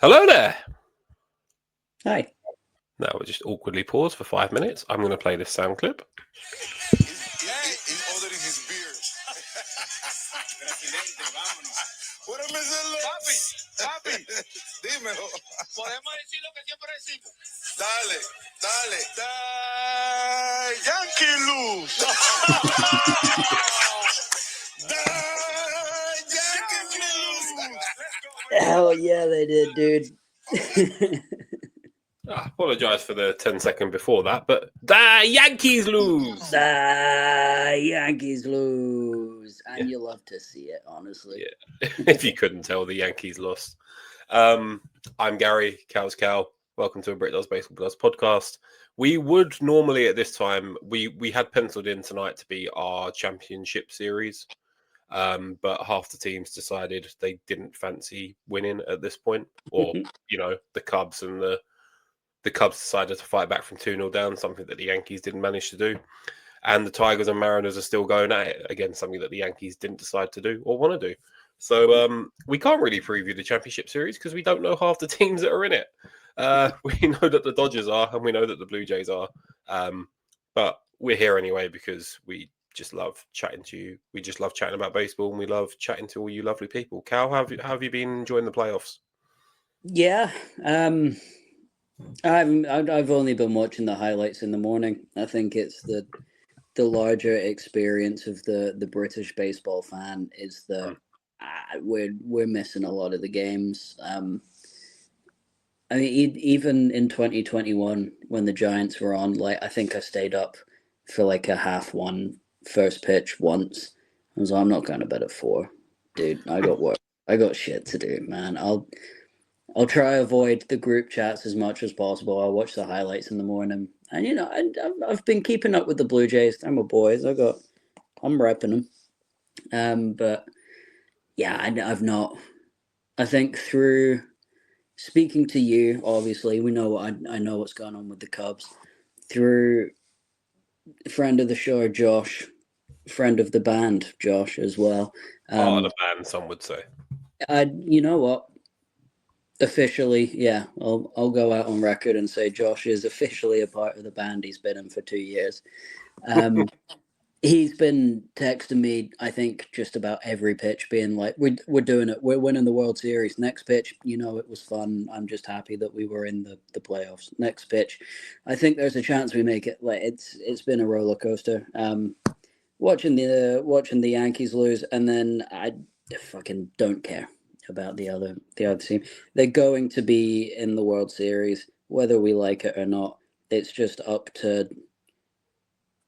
Hello there. Hi. Now we'll just awkwardly pause for 5 minutes. I'm going to play this sound clip. He's ordering his beer. What a Papi, dímelo. Podemos decir lo que siempre decimos. Dale. Yankee lose. Yankee lose. Hell yeah, they did, dude. I apologise for the 10-second before that, but the Yankees lose. The Yankees lose. And you love to see it, honestly. Yeah. If you couldn't tell, the Yankees lost. I'm Gary, Cal's Cal. Welcome to a Brit Does Baseball Does podcast. We would normally at this time, we had penciled in tonight to be our championship series. But half the teams decided they didn't fancy winning at this point. Or, the Cubs and the Cubs decided to fight back from 2-0 down, something that the Yankees didn't manage to do. And the Tigers and Mariners are still going at it, again, something that the Yankees didn't decide to do or want to do. So we can't really preview the championship series because we don't know half the teams that are in it. We know that the Dodgers are and we know that the Blue Jays are. But we're here anyway because we just love chatting to you. We just love chatting about baseball and we love chatting to all you lovely people. Cal, how have you been enjoying the playoffs? Yeah. I've only been watching the highlights in the morning. I think it's the larger experience of the British baseball fan is that we're missing a lot of the games. I mean, even in 2021 when the Giants were on, I think I stayed up for a 1/2 first pitch once. I was like, I'm not going to bed at 4, dude. I got work. I got shit to do, man. I'll try to avoid the group chats as much as possible. I'll watch the highlights in the morning. And, I've been keeping up with the Blue Jays. They're my boys. I'm repping them. But, yeah, I've not. I think through speaking to you, obviously, we know I know what's going on with the Cubs. Through friend of the show, Josh, friend of the band, Josh, as well. Part of the band, some would say. You know what? Officially, yeah, I'll go out on record and say Josh is officially a part of the band. He's been in for 2 years. He's been texting me, I think, just about every pitch, being like, "We're doing it. We're winning the World Series. Next pitch, it was fun. I'm just happy that we were in the playoffs. Next pitch, I think there's a chance we make it." It's been a roller coaster. Watching the Yankees lose, and then I fucking don't care about the other team. They're going to be in the World Series, whether we like it or not. It's just up to,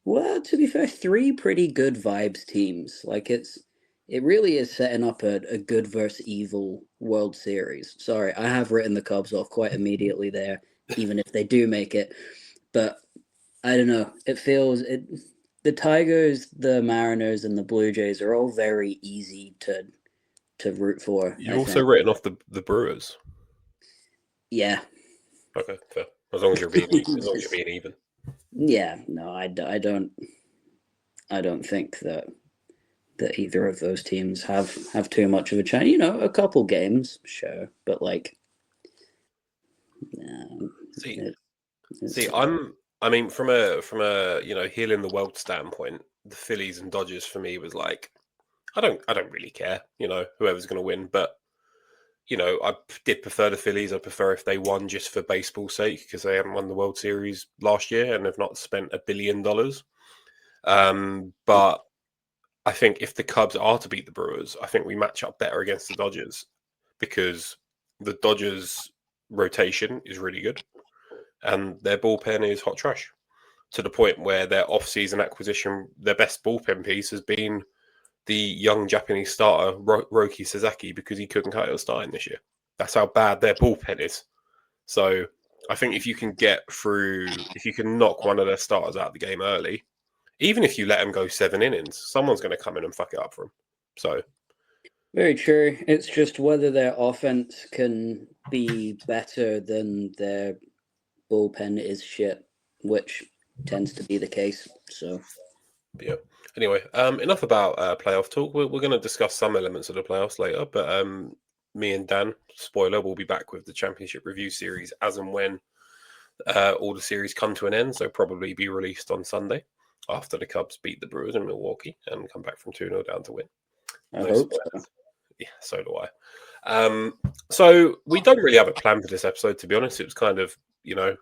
well, to be fair, 3 pretty good vibes teams. It really is setting up a good versus evil World Series. Sorry, I have written the Cubs off quite immediately there, even if they do make it. But I don't know. It feels the Tigers, the Mariners, and the Blue Jays are all very easy to root for. You've also written off the Brewers. Yeah. Okay, fair. As long as you're being even. Yeah, no, I don't think that either of those teams have too much of a chance. A couple games, sure, but from a healing the world standpoint, the Phillies and Dodgers for me was like, I don't really care, whoever's going to win, but I did prefer the Phillies. I prefer if they won just for baseball's sake because they haven't won the World Series last year and have not spent $1 billion. But I think if the Cubs are to beat the Brewers, I think we match up better against the Dodgers because the Dodgers rotation is really good and their bullpen is hot trash to the point where their off-season acquisition, their best bullpen piece has been the young Japanese starter, Roki Sasaki, because he couldn't cut it starting this year. That's how bad their bullpen is. So I think if you can knock one of their starters out of the game early, even if you let them go 7 innings, someone's going to come in and fuck it up for them. So very true. It's just whether their offense can be better than their bullpen is shit, which tends to be the case. So yeah. Anyway, enough about playoff talk. We're going to discuss some elements of the playoffs later, but me and Dan, spoiler, will be back with the championship review series as and when all the series come to an end. So probably be released on Sunday after the Cubs beat the Brewers in Milwaukee and come back from 2-0 down to win. I hope so. Yeah, so do I. So we don't really have a plan for this episode, to be honest. It was kind of,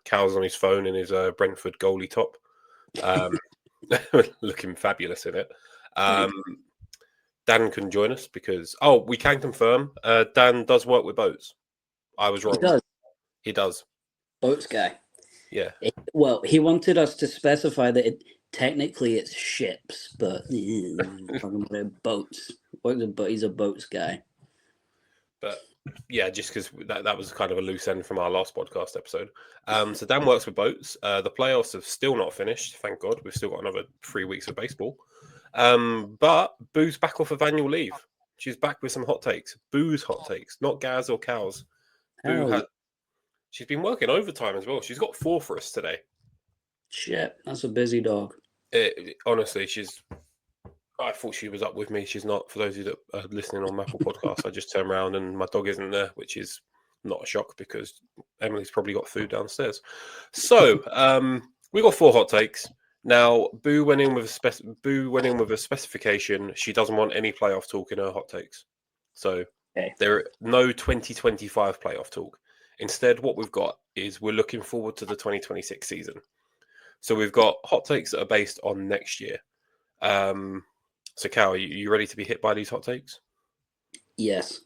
Cal's on his phone in his Brentford goalie top, looking fabulous in it. Dan can join us because, we can confirm Dan does work with boats. I was wrong. He does. Boats guy. Yeah. He wanted us to specify that technically it's ships, but talking about boats. He's a boats guy. But yeah, just because that was kind of a loose end from our last podcast episode. So Dan works with boats. The playoffs have still not finished. Thank God. We've still got another 3 weeks of baseball. But Boo's back off of annual leave. She's back with some hot takes. Boo's hot takes, not Gaz or Cal's. She's been working overtime as well. She's got 4 for us today. Shit, that's a busy dog. Honestly, I thought she was up with me. She's not. For those of you that are listening on Apple Podcasts, I just turn around and my dog isn't there, which is not a shock because Emily's probably got food downstairs. So we got 4 hot takes. Now, Boo went in with a specification. She doesn't want any playoff talk in her hot takes. So there are no 2025 playoff talk. Instead, what we've got is we're looking forward to the 2026 season. So we've got hot takes that are based on next year. So, Cal, are you ready to be hit by these hot takes? Yes.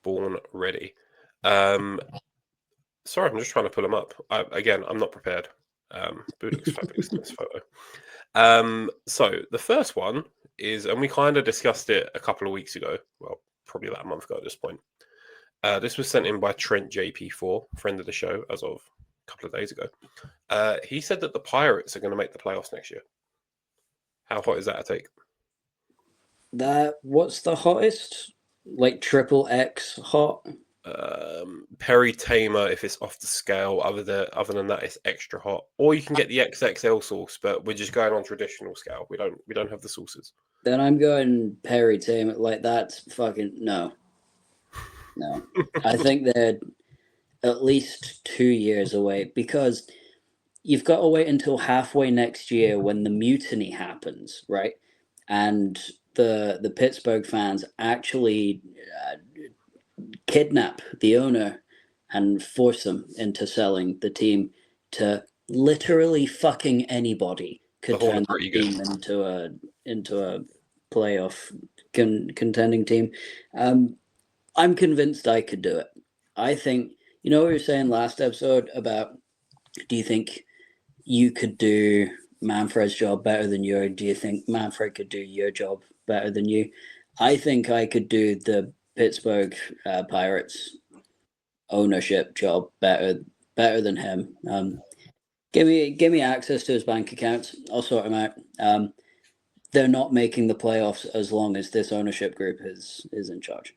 Born ready. Sorry, I'm just trying to pull them up. I'm not prepared. Boo looks fabulous in this photo. So the first one is, and we kind of discussed it a couple of weeks ago. Well, probably about a month ago at this point. This was sent in by Trent JP4, friend of the show, as of a couple of days ago. He said that the Pirates are going to make the playoffs next year. How hot is that a take? What's the hottest? Like triple X hot? Perry Tamer, if it's off the scale. Other than that, it's extra hot. Or you can get the XXL sauce, but we're just going on traditional scale. We don't have the sauces. Then I'm going Perry Tamer. Like that's fucking no. I think they're at least 2 years away because you've got to wait until halfway next year when the mutiny happens, right? And the Pittsburgh fans actually kidnap the owner and force them into selling the team to literally fucking anybody could turn the team into a playoff contending team. I'm convinced I could do it. I think, what we were saying last episode about, do you think you could do Manfred's job better than you, or do you think Manfred could do your job better than you? I think I could do the Pittsburgh Pirates ownership job better than him. Give me access to his bank accounts. I'll sort him out. They're not making the playoffs as long as this ownership group is in charge.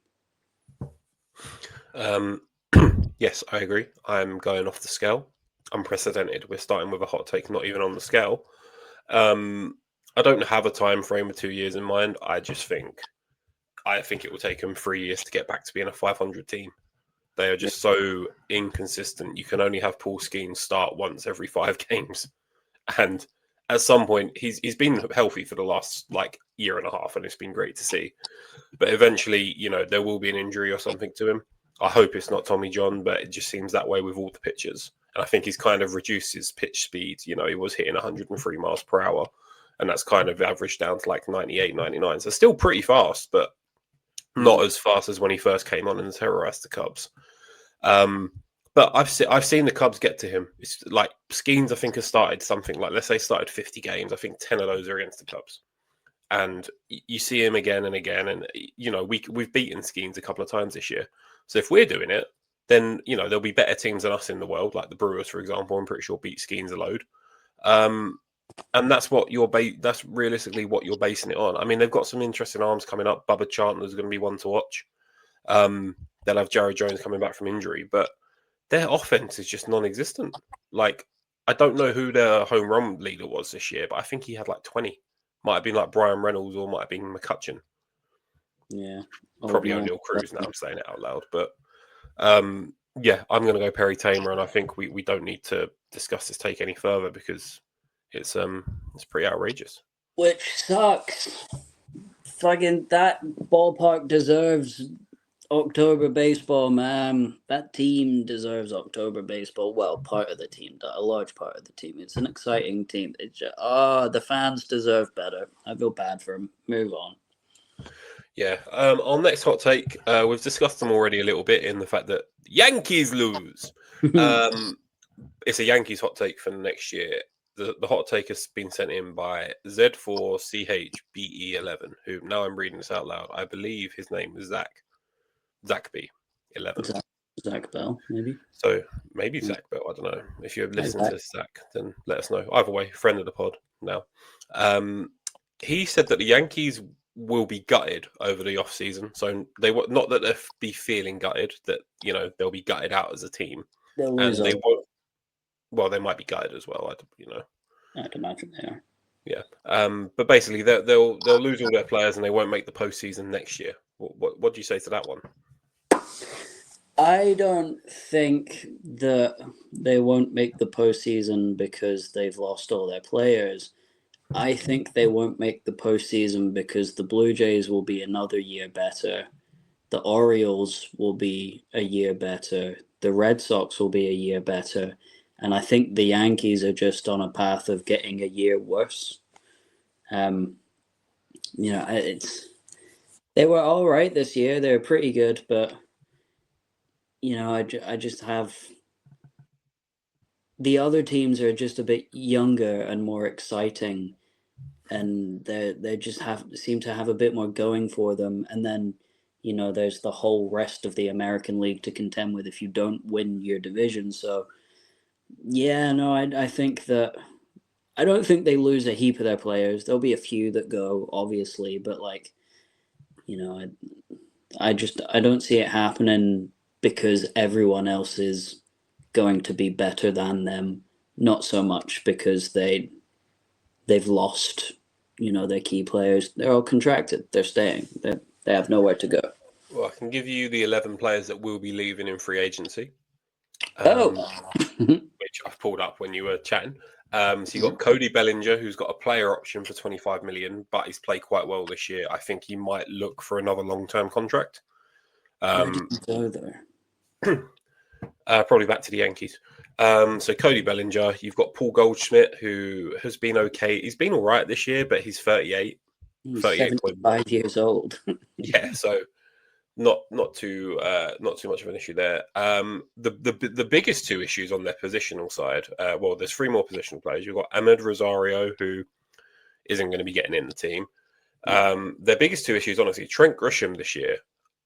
Yes, I agree. I'm going off the scale. Unprecedented. We're starting with a hot take, not even on the scale. I don't have a time frame of 2 years in mind. I think it will take them 3 years to get back to being a 500 team. They are just so inconsistent. You can only have Paul Skeens start once every 5 games, and at some point he's been healthy for the last year and a half, and it's been great to see. But eventually, there will be an injury or something to him. I hope it's not Tommy John, but it just seems that way with all the pitchers. And I think he's kind of reduced his pitch speed. He was hitting 103 miles per hour, and that's kind of averaged down to 98, 99. So still pretty fast, but not as fast as when he first came on and terrorized the Cubs. But I've seen the Cubs get to him. It's like Skeens, I think, has started something let's say started 50 games. I think 10 of those are against the Cubs. And you see him again and again. And, we've beaten Skeens a couple of times this year. So if we're doing it, then, there'll be better teams than us in the world, like the Brewers, for example. I'm pretty sure beat Skeens a load. And that's what that's realistically what you're basing it on. I mean, they've got some interesting arms coming up. Bubba Chandler's going to be one to watch. They'll have Jared Jones coming back from injury, but their offense is just non-existent. I don't know who their home run leader was this year, but I think he had 20. Might have been Brian Reynolds or might have been McCutcheon. Yeah. Probably man. O'Neal Cruz now. I'm saying it out loud, but yeah, I'm going to go Perry Tamer, and I think we don't need to discuss this take any further because it's pretty outrageous. Which sucks. Fucking that ballpark deserves October baseball, man. That team deserves October baseball. Well, part of the team, a large part of the team. It's an exciting team. It's just, the fans deserve better. I feel bad for them. Move on. Yeah. Our next hot take, we've discussed them already a little bit in the fact that Yankees lose. It's a Yankees hot take for next year. The hot take has been sent in by Z4CHBE11, who now I'm reading this out loud. I believe his name is Zach B11. Zach Bell, maybe. So maybe Zach Bell. I don't know. If you're listening to this, Zach, then let us know. Either way, friend of the pod now. He said that the Yankees will be gutted over the off season. So they not that they'll be feeling gutted, that they'll be gutted out as a team, They'll and lose they won't. Well, they might be gutted as well. I'd imagine they are. Yeah. But basically, they'll lose all their players and they won't make the postseason next year. What do you say to that one? I don't think that they won't make the postseason because they've lost all their players. I think they won't make the postseason because the Blue Jays will be another year better. The Orioles will be a year better. The Red Sox will be a year better. And I think the Yankees are just on a path of getting a year worse. They were all right this year. They were pretty good, but I just have the other teams are just a bit younger and more exciting, and they just seem to have a bit more going for them. And then there's the whole rest of the American League to contend with if you don't win your division. So yeah, no, I think that I don't think they lose a heap of their players. There'll be a few that go, obviously, but I don't see it happening because everyone else is going to be better than them. Not so much because they've lost, their key players. They're all contracted. They're staying. They have nowhere to go. Well, I can give you the 11 players that will be leaving in free agency. Which I've pulled up when you were chatting. So you got Cody Bellinger, who's got a player option for $25 million, but he's played quite well this year. I think he might look for another long-term contract. Go there. Probably back to the Yankees. So Cody Bellinger, you've got Paul Goldschmidt, who has been okay. He's been all right this year, but he's 38. He's 75 years old. Yeah, so not too much of an issue there. The biggest two issues on their positional side, there's three more positional players. You've got Ahmed Rosario, who isn't going to be getting in the team. Their biggest two issues, honestly, Trent Grisham this year,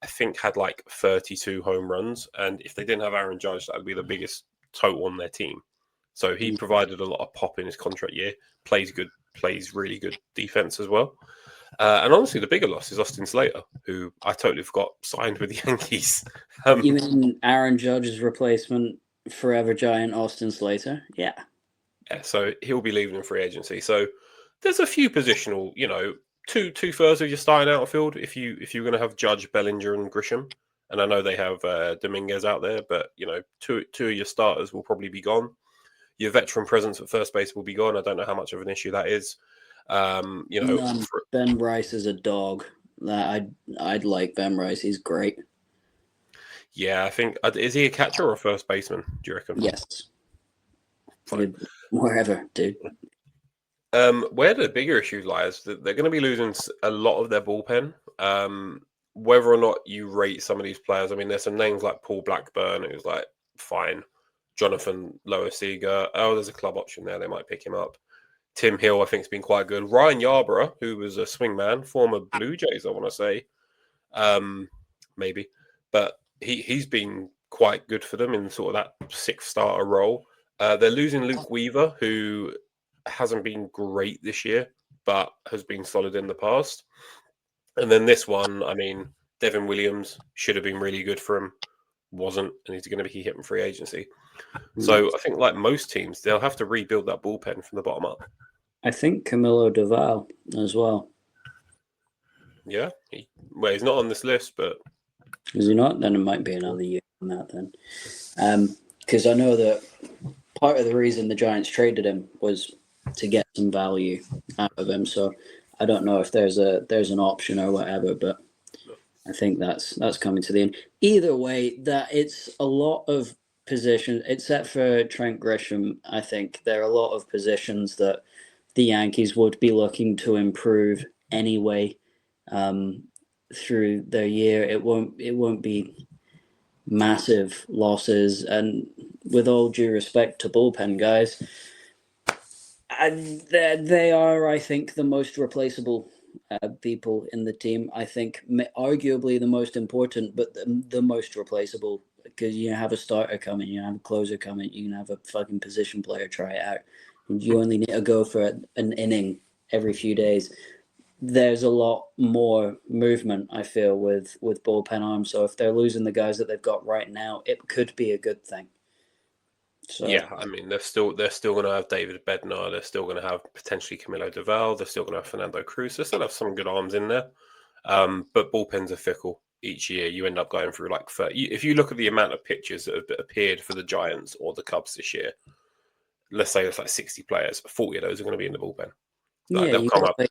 I think, had like 32 home runs, and if they didn't have Aaron Judge, that would be the biggest total on their team. So he provided a lot of pop in his contract year. Plays really good defense as well. And honestly, the bigger loss is Austin Slater, who I totally forgot signed with the Yankees. You mean Aaron Judge's replacement, forever giant Austin Slater? Yeah. Yeah, so he'll be leaving in free agency. So there's a few positional, two-thirds of your starting outfield if you're going to have Judge, Bellinger, and Grisham. And I know they have Dominguez out there, but two of your starters will probably be gone. Your veteran presence at first base will be gone. I don't know how much of an issue that is. Ben Rice is a dog. I'd like Ben Rice. He's great. Yeah, I think is he a catcher or a first baseman? Do you reckon? Yes. Wherever, dude. Where the bigger issue lies, they're going to be losing a lot of their bullpen. Whether or not you rate some of these players, I mean, there's some names like Paul Blackburn, who's like fine. Jonathan Loasiga. Oh, there's a club option there. They might pick him up. Tim Hill, I think, has been quite good. Ryan Yarborough, who was a swingman, former Blue Jays, I want to say, maybe, but he's been quite good for them in sort of that sixth starter role. They're losing Luke Weaver, who hasn't been great this year, but has been solid in the past. And then this one, I mean, Devin Williams should have been really good for him, wasn't, and he's going to be hitting free agency. So I think, like most teams, they'll have to rebuild that bullpen from the bottom up. I think Camilo Doval as well. Yeah, he's not on this list, but Is he not? Then it might be another year on that then. Because I know that part of the reason the Giants traded him was to get some value out of him. So I don't know if there's an option or whatever, but I think that's coming to the end. Either way, that it's a lot of positions, except for Trent Grisham. I think there are a lot of positions that the Yankees would be looking to improve anyway. Through their year, it won't be massive losses. And with all due respect to bullpen guys, and they are, I think, the most replaceable people in the team. I think arguably the most important, but the most replaceable, because you have a starter coming, you have a closer coming, you can have a fucking position player try it out. You only need to go for an inning every few days. There's a lot more movement, I feel, with bullpen arms. So if they're losing the guys that they've got right now, it could be a good thing. So yeah, I mean they're still going to have David Bednar. They're still going to have potentially Camilo Doval. They're still going to have Fernando Cruz. They still have some good arms in there. But bullpens are fickle. Each year, you end up going through like 30. If you look at the amount of pitchers that have appeared for the Giants or the Cubs this year, let's say it's like 60 players. 40 of those are going to be in the bullpen. Like, yeah, they'll you come got up. like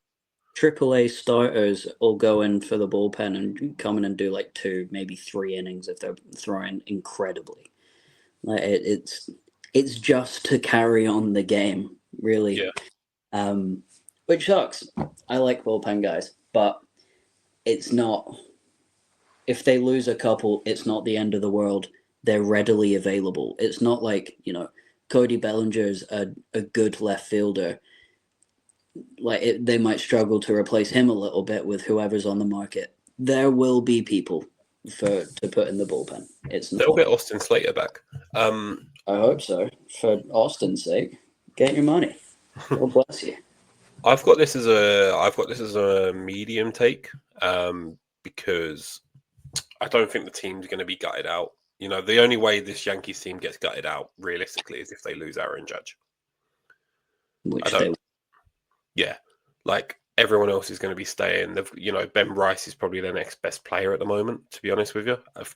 AAA starters will go in for the bullpen and come in and do like 2, maybe 3 innings if they're throwing incredibly. Like it's just to carry on the game, really. Yeah. Which sucks. I like bullpen guys, but it's not. If they lose a couple, it's not the end of the world. They're readily available. It's not like, Cody Bellinger's a good left fielder. Like they might struggle to replace him a little bit with whoever's on the market. There will be people to put in the bullpen. It's not. They'll get Austin Slater back. I hope so. For Austin's sake, get your money. God bless you. I've got this as a medium take because I don't think the team's going to be gutted out. The only way this Yankees team gets gutted out realistically is if they lose Aaron Judge. Which they will. Yeah, like everyone else is going to be staying. Ben Rice is probably their next best player at the moment. To be honest with you, if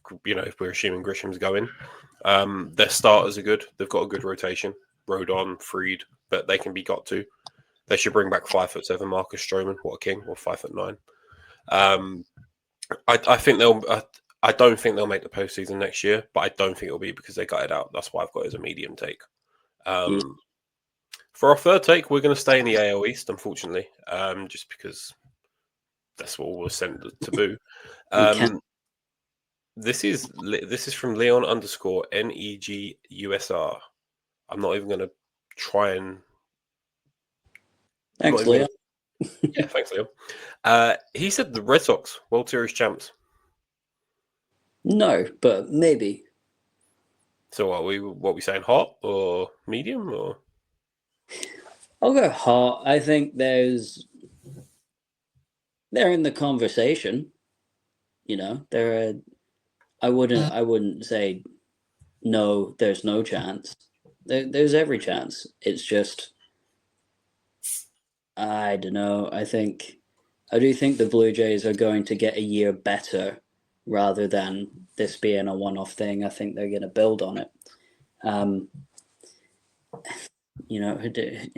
we're assuming Grisham's going, their starters are good. They've got a good rotation. Rodon, Fried, but they can be got to. They should bring back 5'7" Marcus Stroman. What a king! Or 5'9". I think they'll. I don't think they'll make the postseason next year, but I don't think it'll be because they got it out. That's why I've got it as a medium take. For our third take, we're going to stay in the AL East, unfortunately, just because that's what was sent to boo. This is from Leon _NEGUSR. I'm not even going to try and. Thanks, Leon. Yeah, thanks, Leon. He said the Red Sox World Series champs. No, but maybe. So what we saying, hot or medium or? I'll go hot. I think they're in the conversation. I wouldn't say no. There's no chance. There's every chance. It's just I don't know. I do think the Blue Jays are going to get a year better rather than this being a one-off thing. I think they're going to build on it.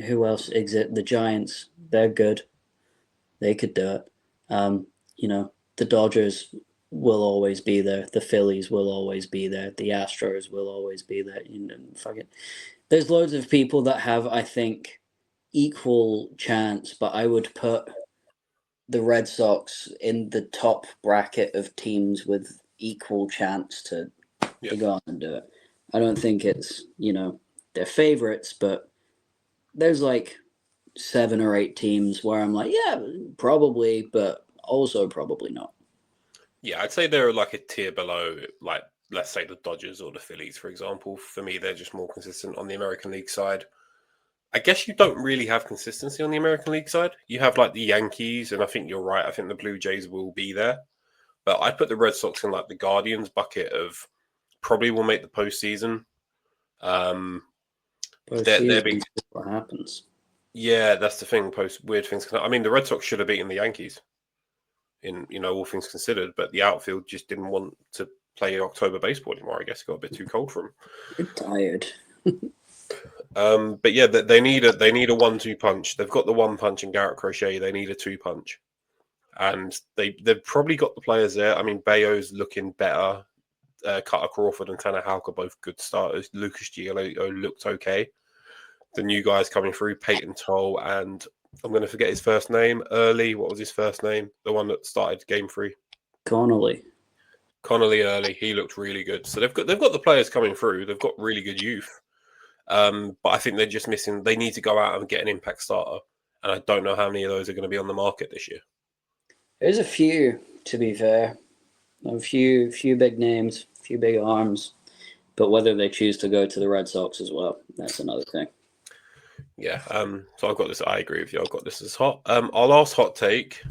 Who else exists? The Giants, they're good. They could do it. The Dodgers will always be there. The Phillies will always be there. The Astros will always be there. Fuck it. There's loads of people that have, I think, equal chance, but I would put the Red Sox in the top bracket of teams with equal chance to go on and do it. I don't think it's, they're favorites, but there's like 7 or 8 teams where I'm like, yeah, probably, but also probably not. Yeah, I'd say they're like a tier below, like, let's say the Dodgers or the Phillies, for example. For me, they're just more consistent on the American League side. I guess you don't really have consistency on the American League side. You have like the Yankees, and I think you're right. I think the Blue Jays will be there. But I put the Red Sox in like the Guardians bucket of probably will make the postseason. They're being, what happens. Yeah, that's the thing. Weird things. I mean, the Red Sox should have beaten the Yankees in all things considered. But the outfield just didn't want to play October baseball anymore. I guess it got a bit too cold for him. You're tired. But yeah, they need a 1-2 punch. They've got the one punch in Garrett Crochet. They need a 2 punch, and they've probably got the players there. I mean, Bayo's looking better. Cutter Crawford and Tanner Houck are both good starters. Lucas Giolito looked okay. The new guys coming through, Peyton Toll, and I'm going to forget his first name. Early, what was his first name? The one that started game 3. Connolly Early. He looked really good. So they've got the players coming through. They've got really good youth. But I think they're just missing. They need to go out and get an impact starter, and I don't know how many of those are going to be on the market this year. There's a few, to be fair. A few big names, a few big arms, but whether they choose to go to the Red Sox as well, that's another thing. Yeah. So I've got this. I agree with you. I've got this as hot. Our last hot take.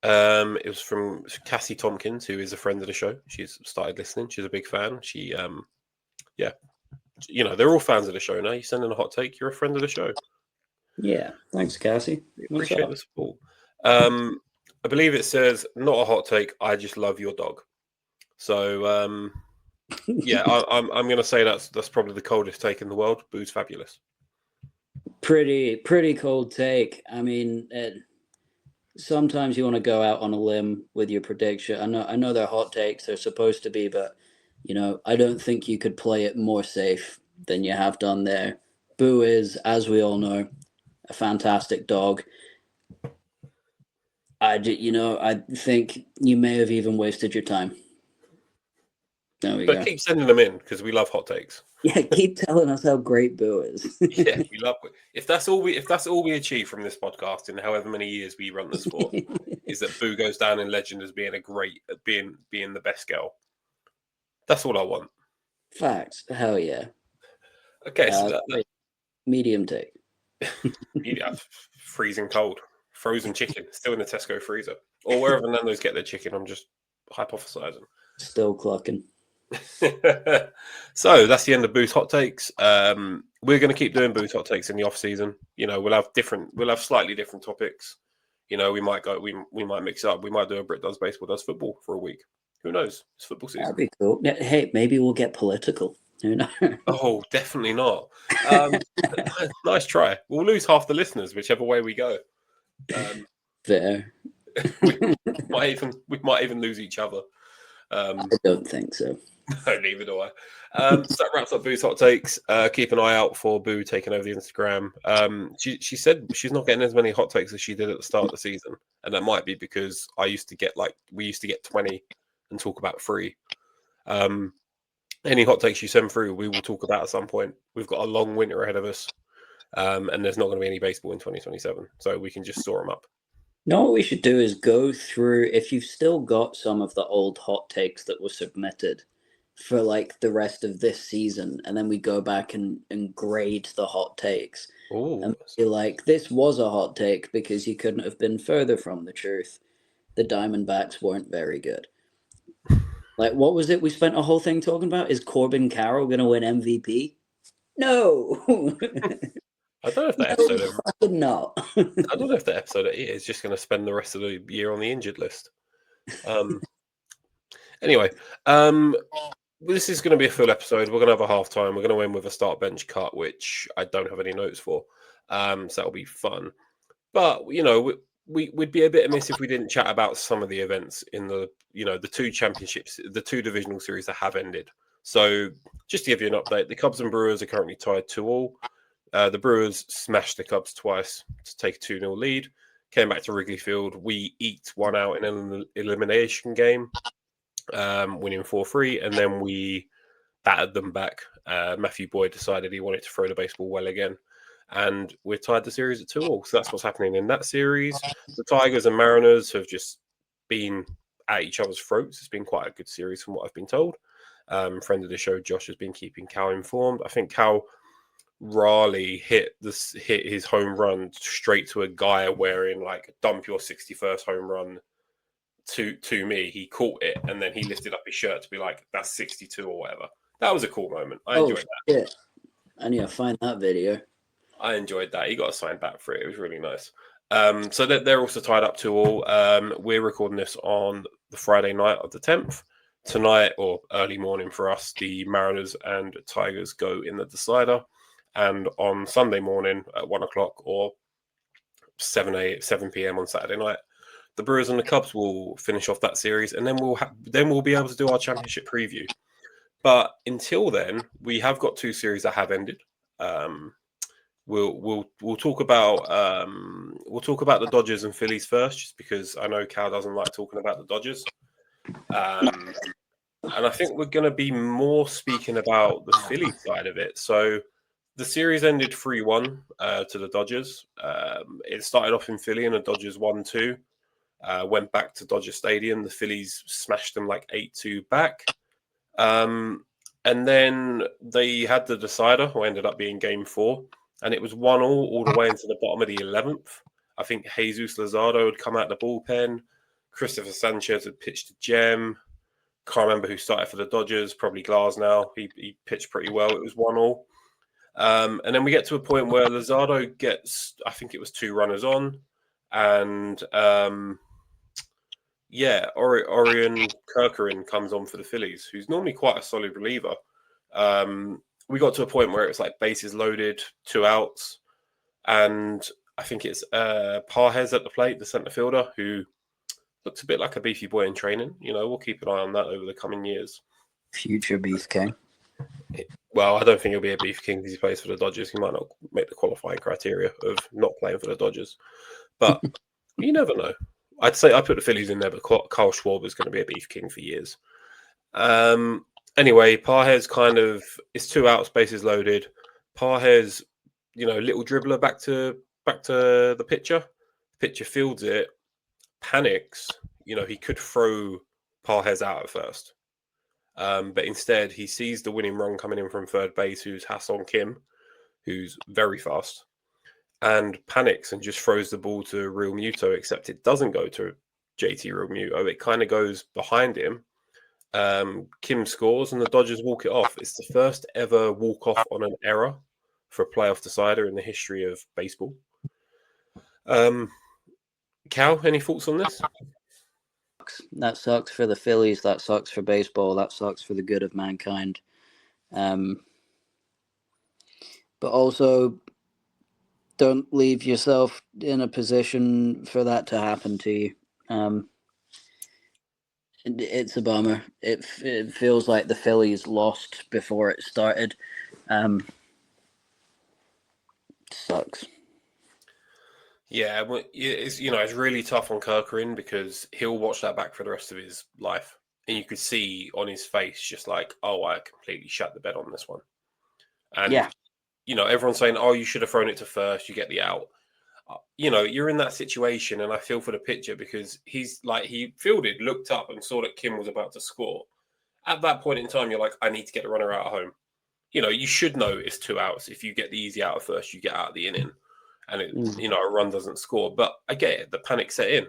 It was from Cassie Tompkins, who is a friend of the show. She's started listening. She's a big fan. She, yeah. They're all fans of the show now. You send in a hot take, you're a friend of the show. Yeah, thanks, Cassie. Appreciate the support. I believe it says, not a hot take, I just love your dog. So, yeah, I'm going to say that's probably the coldest take in the world. Boo's fabulous. Pretty cold take. I mean, sometimes you want to go out on a limb with your prediction. I know they're hot takes. They're supposed to be, but I don't think you could play it more safe than you have done there. Boo is, as we all know, a fantastic dog. I think you may have even wasted your time. There we go. Keep sending them in because we love hot takes. Yeah, keep telling us how great Boo is. Yeah, we love it. If that's all we achieve from this podcast in however many years we run this for, is that Boo goes down in legend as being being the best girl. That's all I want. Facts. Hell yeah. Okay, so medium take. Yeah, freezing cold, frozen chicken, still in the Tesco freezer, or wherever Nando's get their chicken. I'm just hypothesizing. Still clucking. So that's the end of Boo's hot takes. We're going to keep doing Boo's hot takes in the off season. We'll have slightly different topics. We might mix it up. We might do a Brit Does Baseball Does Football for a week. Who knows? It's football season. That'd be cool. Hey, maybe we'll get political. Who knows? Oh, definitely not. Nice try. We'll lose half the listeners whichever way we go. Fair. we might even lose each other. I don't think so. No, neither do I. So that wraps up Boo's hot takes. Keep an eye out for Boo taking over the Instagram. She said she's not getting as many hot takes as she did at the start of the season, and that might be because we used to get 20 and talk about 3. Any hot takes you send through, we will talk about at some point. We've got a long winter ahead of us, and there's not going to be any baseball in 2027, so we can just store them up. No, what we should do is go through, if you've still got some of the old hot takes that were submitted for like the rest of this season, and then we go back and grade the hot takes. Ooh. And be like, this was a hot take because you couldn't have been further from the truth. The Diamondbacks weren't very good. Like, what was it we spent a whole thing talking about? Is Corbin Carroll going to win MVP? No. I don't know if that episode. No. I don't know if that episode is just going to spend the rest of the year on the injured list. Anyway, this is going to be a full episode. We're going to have a halftime. We're going to end with a start bench cut, which I don't have any notes for. So that'll be fun. But we'd be a bit amiss if we didn't chat about some of the events in the 2 championships, the 2 divisional series that have ended. So just to give you an update, the Cubs and Brewers are currently tied 2-2. The Brewers smashed the Cubs twice to take a 2-0 lead. Came back to Wrigley Field. We eked one out in an elimination game, winning 4-3, and then we battered them back. Matthew Boyd decided he wanted to throw the baseball well again, and we're tied the series at 2-2. So that's what's happening in that series. The Tigers and Mariners have just been at each other's throats. It's been quite a good series from what I've been told. Friend of the show, Josh, has been keeping Cal informed. I think Cal Raleigh hit his home run straight to a guy wearing like dump your 61st home run to me. He caught it and then he lifted up his shirt to be like, that's 62 or whatever. That was a cool moment. I enjoyed that. Yeah. I need to find that video. I enjoyed that. He got a sign back for it. It was really nice. So they're also tied up 2-2. We're recording this on the Friday night of the 10th. Tonight, or early morning for us, the Mariners and Tigers go in the decider. And on Sunday morning at 1 o'clock or 7 p.m. on Saturday night, the Brewers and the Cubs will finish off that series, and then we'll be able to do our championship preview. But until then, we have got 2 series that have ended. We'll talk about the Dodgers and Phillies first, just because I know Cal doesn't like talking about the Dodgers. And I think we're going to be more speaking about the Phillies side of it. So the series ended 3-1 to the Dodgers. It started off in Philly and the Dodgers 1-2. Went back to Dodger Stadium. The Phillies smashed them like 8-2 back. And then they had the decider, who ended up being game 4. And it was 1-1 all the way into the bottom of the 11th. I think Jesus Luzardo had come out the bullpen. Christopher Sanchez had pitched a gem. Can't remember who started for the Dodgers. Probably Gaz now. He pitched pretty well. It was 1-1. And then we get to a point where Luzardo gets, I think it was 2 runners on. And Orion Kirkering comes on for the Phillies, who's normally quite a solid reliever. We got to a point where it was like bases loaded, 2 outs. And I think it's Parhez at the plate, the center fielder, who looks a bit like a beefy boy in training. You know, we'll keep an eye on that over the coming years. Future Beef King. Well, I don't think he'll be a beef king because he plays for the Dodgers. He might not make the qualifying criteria of not playing for the Dodgers. But you never know. I'd say I put the Phillies in there, but Kyle Schwarber is going to be a beef king for years. Anyway, Parhez kind of, it's 2 outs, bases loaded. Parhez, little dribbler back to the pitcher. Pitcher fields it, panics. He could throw Parhez out at first. But instead, he sees the winning run coming in from third base, who's Hassan Kim, who's very fast, and panics and just throws the ball to Real Muto, except it doesn't go to JT Real Muto. It kind of goes behind him. Kim scores, and the Dodgers walk it off. It's the first ever walk-off on an error for a playoff decider in the history of baseball. Cal, any thoughts on this? That sucks for the Phillies. That sucks for baseball. That sucks for the good of mankind. But also, don't leave yourself in a position for that to happen to you. It's a bummer. It feels like the Phillies lost before it started. Sucks. Yeah, well, it's really tough on Kirkering because he'll watch that back for the rest of his life, and you could see on his face just like, oh, I completely shut the bed on this one. And yeah, everyone's saying, oh, you should have thrown it to first, you get the out. You're in that situation, and I feel for the pitcher because he fielded, looked up, and saw that Kim was about to score. At that point in time, you're like, I need to get the runner out at home. You should know it's 2 outs. If you get the easy out at first, you get out of the inning. And a run doesn't score. But I get it, the panic set in.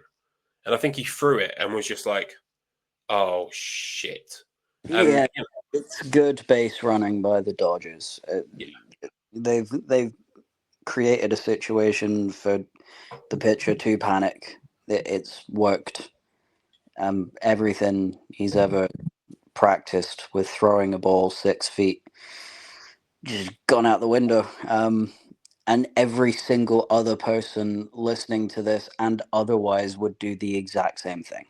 And I think he threw it and was just like, oh, shit. And, it's good base running by the Dodgers. They've created a situation for the pitcher to panic. It's worked. Everything he's ever practiced with throwing a ball 6 feet just gone out the window. And every single other person listening to this and otherwise would do the exact same thing.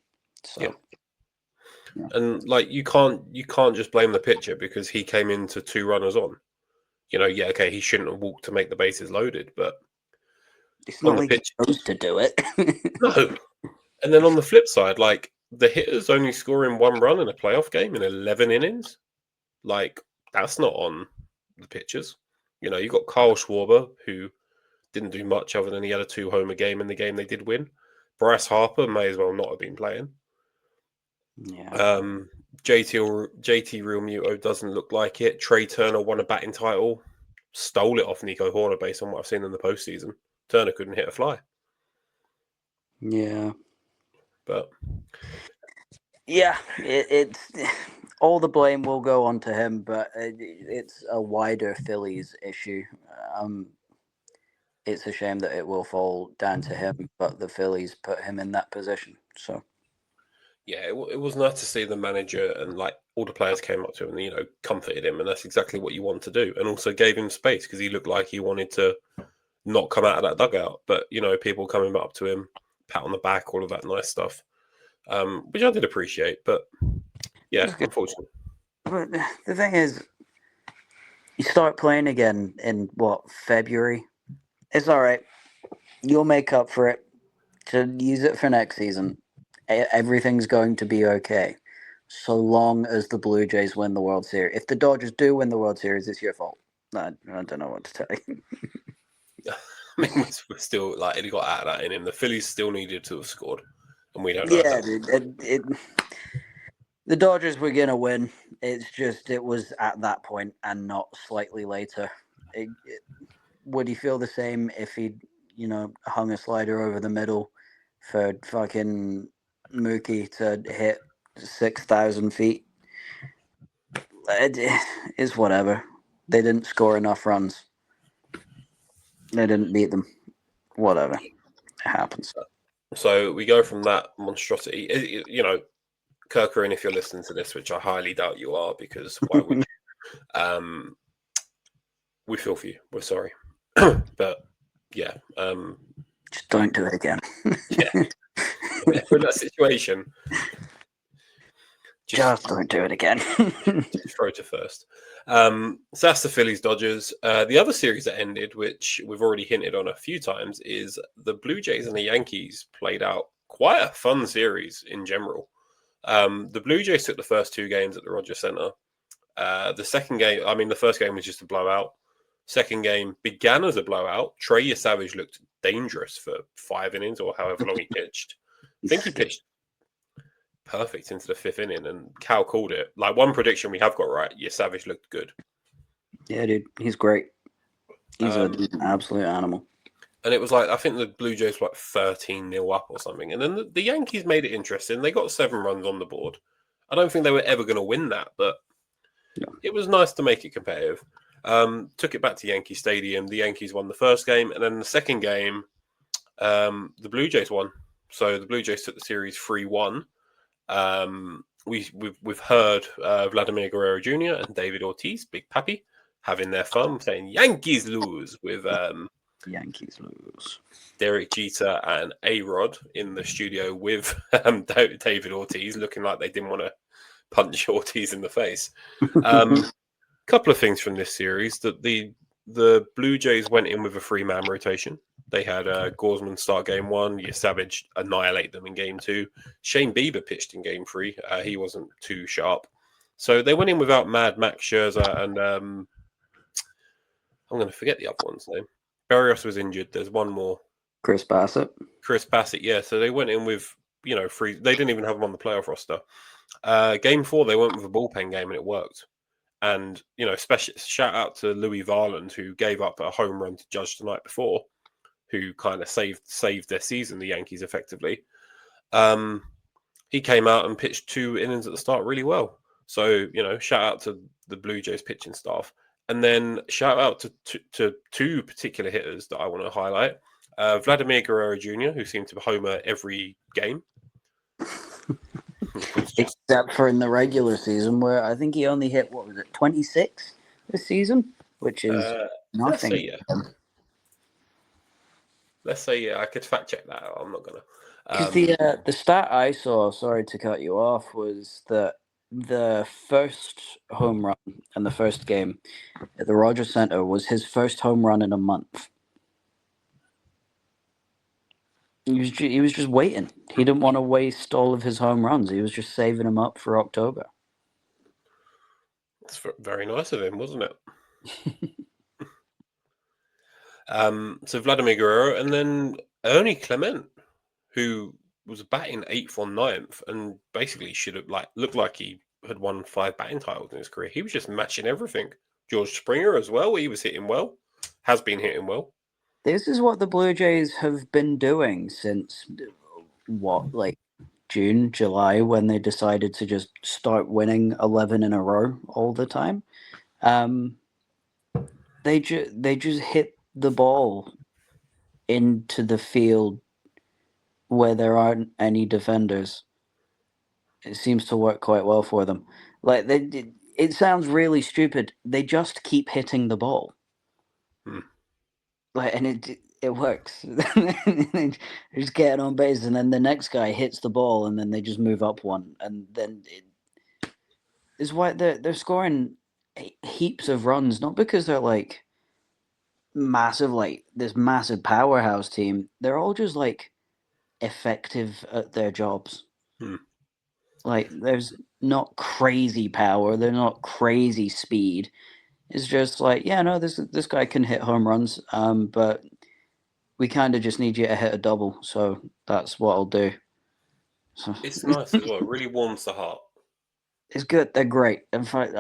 So, yeah. And you can't just blame the pitcher because he came into 2 runners on. Okay, he shouldn't have walked to make the bases loaded, but it's not like he's supposed to do it. No. And then on the flip side, the hitters only scoring 1 run in a playoff game in 11 innings, that's not on the pitchers. You got Kyle Schwarber, who didn't do much other than he had a 2-homer game in the game they did win. Bryce Harper may as well not have been playing. Yeah. JT Real Muto doesn't look like it. Trey Turner won a batting title, stole it off Nico Horner based on what I've seen in the postseason. Turner couldn't hit a fly. Yeah. But yeah, it's all the blame will go on to him, but it's a wider Phillies issue. it's a shame that it will fall down to him, but the Phillies put him in that position. So yeah, it was nice to see the manager and like all the players came up to him and comforted him, and that's exactly what you want to do, and also gave him space because he looked like he wanted to not come out of that dugout. But people coming up to him, pat on the back, all of that nice stuff, which I did appreciate. But yeah, unfortunately. But the thing is, you start playing again in February. It's all right. You'll make up for it. To use it for next season, everything's going to be okay, so long as the Blue Jays win the World Series. If the Dodgers do win the World Series, it's your fault. I don't know what to tell you. I mean, we're still like it got out of that in him. The Phillies still needed to have scored, and we don't know. Yeah, dude. The Dodgers were gonna win. It's just it was at that point and not slightly later. Would he feel the same if he'd hung a slider over the middle for fucking Mookie to hit 6,000 feet? It's whatever. They didn't score enough runs. They didn't beat them. Whatever. It happens. So we go from that monstrosity. Kirker, if you're listening to this, which I highly doubt you are, because why would you? We feel for you. We're sorry. But yeah. Just don't do it again. Yeah. If we're in that situation, just don't do it again. Just throw to first. So that's the Phillies Dodgers. The other series that ended, which we've already hinted on a few times, is the Blue Jays and the Yankees played out quite a fun series in general. The Blue Jays took the first two games at the Rogers Center. The second game, the first game was just a blowout. Second game began as a blowout. Trey Savage looked dangerous for 5 innings or however long he pitched. I think he pitched perfect into the 5th inning, and Cal called it. Like, one prediction we have got right, Savage looked good. Yeah, dude, he's great. He's an absolute animal. And it was like, I think the Blue Jays were like 13-0 up or something. And then the Yankees made it interesting. They got 7 runs on the board. I don't think they were ever going to win that, but It was nice to make it competitive. Took it back to Yankee Stadium. The Yankees won the first game, and then the second game, the Blue Jays won. So the Blue Jays took the series 3-1. We've heard Vladimir Guerrero Jr. and David Ortiz, Big Papi, having their fun, saying Yankees lose with Yankees lose. Derek Jeter and A-Rod in the studio with David Ortiz, looking like they didn't want to punch Ortiz in the face. Couple of things from this series: that the Blue Jays went in with a 3-man rotation. They had Gaussman start game 1. Savage annihilate them in game 2. Shane Bieber pitched in game 3. He wasn't too sharp. So they went in without Mad Max Scherzer and I'm going to forget the other one's name. Barrios was injured. There's one more. Chris Bassett, yeah. So they went in with, 3. They didn't even have him on the playoff roster. Game 4, they went with a bullpen game and it worked. And, special shout out to Louis Varland, who gave up a home run to Judge the night before, who kind of saved their season, the Yankees, effectively. He came out and pitched 2 innings at the start really well. So, shout out to the Blue Jays pitching staff. And then shout out to 2 particular hitters that I want to highlight. Vladimir Guerrero Jr., who seemed to homer every game. Except for in the regular season, where I think he only hit, 26 this season? Which is nothing. Let's say, I could fact check that out. I'm not going to. Because the stat I saw, sorry to cut you off, was that the first home run in the first game at the Rogers Center was his first home run in a month. He was just waiting. He didn't want to waste all of his home runs. He was just saving them up for October. That's very nice of him, wasn't it? So Vladimir Guerrero, and then Ernie Clement, who was batting 8th or 9th, and basically should have looked like he had won 5 batting titles in his career. He was just matching everything. George Springer as well. He was hitting well. Has been hitting well. This is what the Blue Jays have been doing since June, July, when they decided to just start winning 11 in a row all the time. They just hit the ball into the field where there aren't any defenders, it seems to work quite well for them. Like it sounds really stupid. They just keep hitting the ball. Like, and it works. They just get on base, and then the next guy hits the ball, and then they just move up one, and then it's why they're scoring heaps of runs, not because they're like massive, like this massive powerhouse team. They're all just like effective at their jobs. Like, there's not crazy power, they're not crazy speed. It's just like, yeah, no, this guy can hit home runs, but we kind of just need you to hit a double, so that's what I'll do. So It's nice as well. It really warms the heart. It's good. They're great. In fact,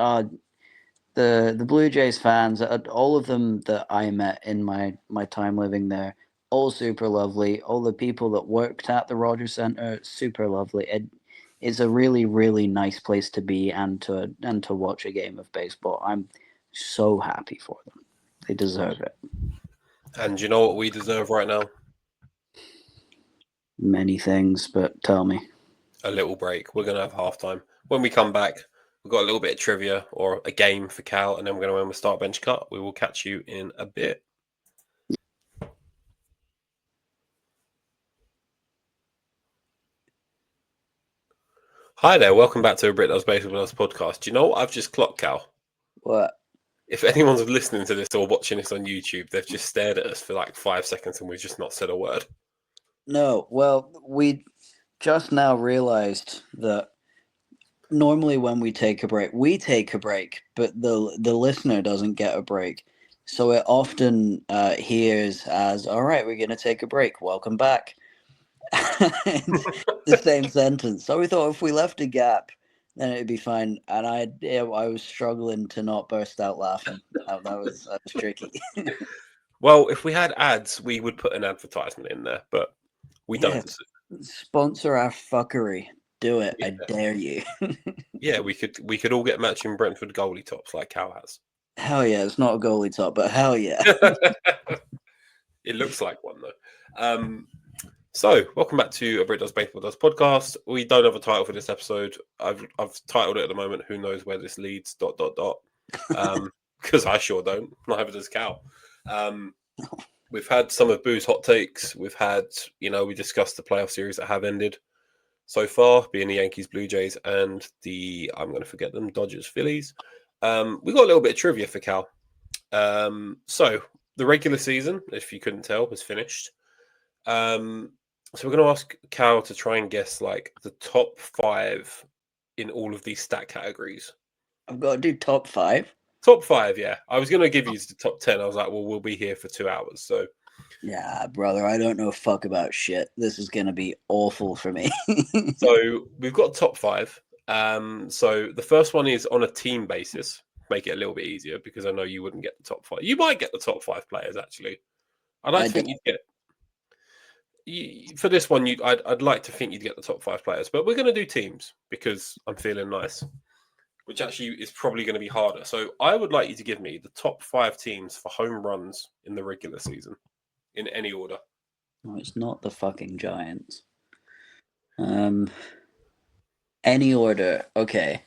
the Blue Jays fans, all of them that I met in my time living there, all super lovely. All the people that worked at the Rogers Center, super lovely. It's a really, really nice place to be and to watch a game of baseball. I'm so happy for them. They deserve it. And you know what we deserve right now? Many things, but tell me. A little break. We're going to have halftime. When we come back, we've got a little bit of trivia or a game for Cal, and then we're going to win the start bench cut. We will catch you in a bit. Hi there. Welcome back to a Brit Does Baseball Does podcast. Do you know what I've just clocked, Cal? What? If anyone's listening to this or watching this on YouTube, they've just stared at us for like 5 seconds and we've just not said a word. No, well, we just now realized that normally when we take a break, but the listener doesn't get a break. So it often hears as, all right, we're going to take a break. Welcome back. It's the same sentence. So we thought if we left a gap, then it'd be fine. And I was struggling to not burst out laughing. That was tricky. Well, if we had ads, we would put an advertisement in there, but we don't. Sponsor our fuckery. Do it. Yeah. I dare you. Yeah, we could all get matching Brentford goalie tops like Cal has. Hell yeah, it's not a goalie top, but hell yeah. It looks like one though. So welcome back to a Brit Does Baseball Does podcast. We don't have a title for this episode. I've titled it at the moment. Who knows where this leads? ... Because I sure don't. Neither does Cal. We've had some of Boo's hot takes. We've had, we discussed the playoff series that have ended so far, being the Yankees, Blue Jays, and I'm going to forget them, Dodgers, Phillies. We got a little bit of trivia for Cal. So the regular season, if you couldn't tell, was finished. So we're going to ask Cal to try and guess like the top 5 in all of these stat categories. I've got to do top 5. Top 5, yeah. I was going to give you the top 10. I was like, well, we'll be here for 2 hours. So, yeah, brother, I don't know fuck about shit. This is going to be awful for me. So we've got top 5. So the first one is on a team basis. Make it a little bit easier because I know you wouldn't get the top 5. You might get the top 5 players actually. I'd like to think you'd get. For this one, I'd like to think you'd get the top 5 players, but we're going to do teams because I'm feeling nice, which actually is probably going to be harder. So I would like you to give me the top 5 teams for home runs in the regular season, in any order. No, it's not the fucking Giants. Any order, okay.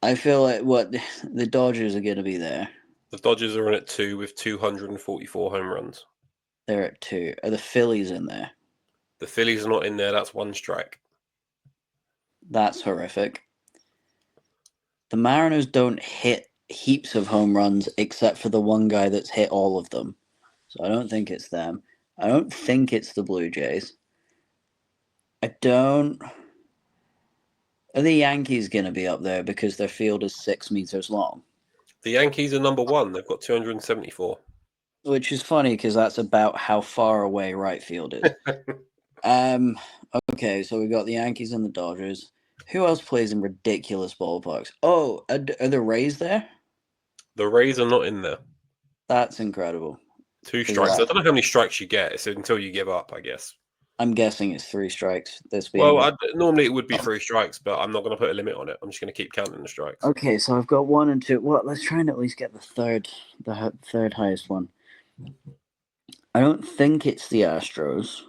I feel like the Dodgers are going to be there. The Dodgers are in at 2 with 244 home runs. They're at 2. Are the Phillies in there? The Phillies are not in there. That's 1 strike. That's horrific. The Mariners don't hit heaps of home runs except for the one guy that's hit all of them. So I don't think it's them. I don't think it's the Blue Jays. Are the Yankees going to be up there because their field is 6 meters long? The Yankees are number 1. They've got 274. Which is funny because that's about how far away right field is. Okay, so we've got the Yankees and the Dodgers. Who else plays in ridiculous ballparks? Oh, are the Rays there? The Rays are not in there. That's incredible. 2 strikes. I don't know how many strikes you get. It's until you give up, I guess. I'm guessing it's 3 strikes. Normally it would be 3 strikes, but I'm not going to put a limit on it. I'm just going to keep counting the strikes. Okay, so I've got 1 and 2. Well, let's try and at least get the third highest one. I don't think it's the Astros